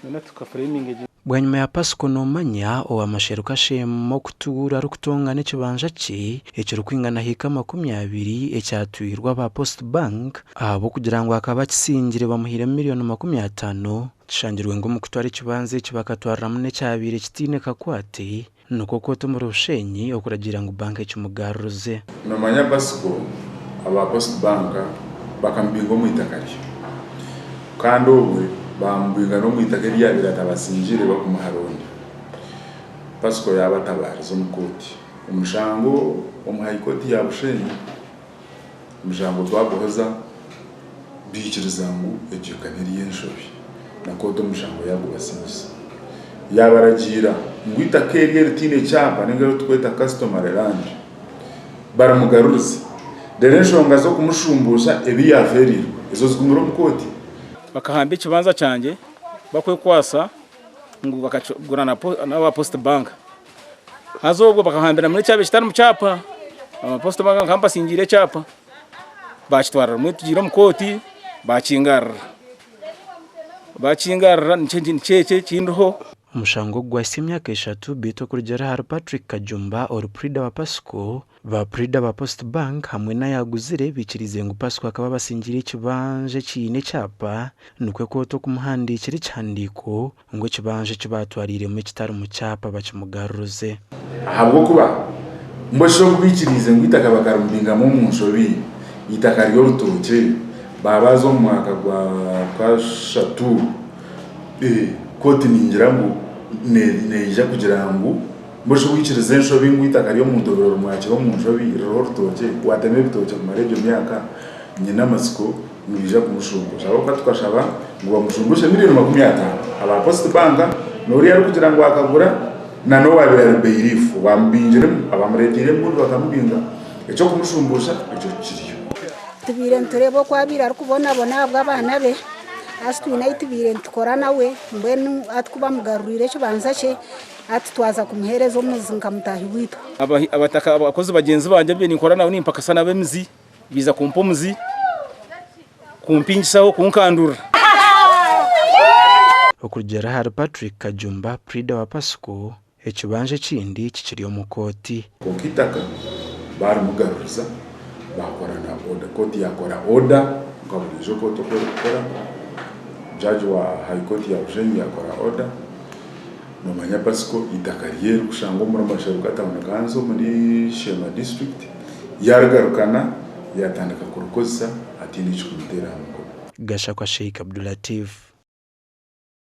none tukaframing bwanyuma ya Pasco nomanya owa masheruka shemo kutura rukutonga n'ekibanja cye ekiro kwingana hika 20 ekyatwirwa ba Post Bank abo kugira ngo akaba kisingire bamuhire miliyoni 50 kishangirwe ngo mu kutwara ikibanze kibakatwara mune cyabire kitine kakwate nuko koto mu rushenyi okuragira ngo banka cyumugaruze nomanya Pasco aba Post Bank bakambingo mu itakari kandi obwe bambinga no mu itakari yabira tabasinjire bakumuharonda Pasco yabatabariza umukoti umushango umuhayikoti yabushenyi umushango twagohoza bikiriza ngo ejukaniriye nshobi nakodo umushango yagubasingiza yabaragira ngo itakeri rutine cyapa ningero tweta customer range baramugaruza dere nshonga zo kumushumbusha ebi yaferirwa izo zigumura umukoti bakahamba ikibanza cyanjye bakwe kwasa ngo bakagurana na Post Bank hazobwo bakahambira muri cyabe kitari mu cyapa Post Bank nkamba singire cyapa bakitwara mu tugira mu koti bakingarra nicece kindoho umushango gwasi imyaka 3 bito kurigera har Patrick Kajumba or Prida wa Pasco ba Prida ba Post Bank hamwe na yaguzire bikirize ngo Pasco akaba basingira ikibanje kine cyapa nukwe koto kumuhandi kiri cyandiko ngo kibanje kibatwarire mu kitari mu cyapa bakimugaruze ahabwo kuba mbosho kubikirize ngo itaka bakarumbinga mu munshobi itakari yo rutoke babazo mu mwaka kwa shatu koti ningira ngo neja kugira ngo mbosho wikirize nshobi ngo itakari yo mu ndororo mwakiro mu nshobi rutoke wateme bitoke mu marebyo myaka nyina masiko mwija kumushungusha abo katwashaba ngo bamushumbushe miliyoni 50 aba Post Bank nori yari kugira ngo akagura na no wabira beirifu bambinjire abamuregire mu bakamubinga eco kumushumbusha eco kiriyo tubire nturebo kwabira ari kubona bw'abana be asitwina itubire ntukora nawe mbenu atkuba mugarurire cyo banza cye atitwaza kumuhereza umuzinga mutahi wito abataka abakozi bagenzi banje bye nikora nawe nimpaka sana bemzi biza kumpomuzi kumpingisaho kunkandura okugera har Patrick Kajumba Prida wa Pasco ekibanje kindi kikiri omukoti kokitaka bari mugaruza bakorana oda koti yakora oda ngabulizo koto gukora judge wa high court ya Bushenyi yakora oda nomanya Pasco itakariye kushango muri amasharuka atamukanzo muri Shema district yaragarukana yatandika kurukoza ati ni cyumutera ngo Gasha kwa Sheikh Abdulatif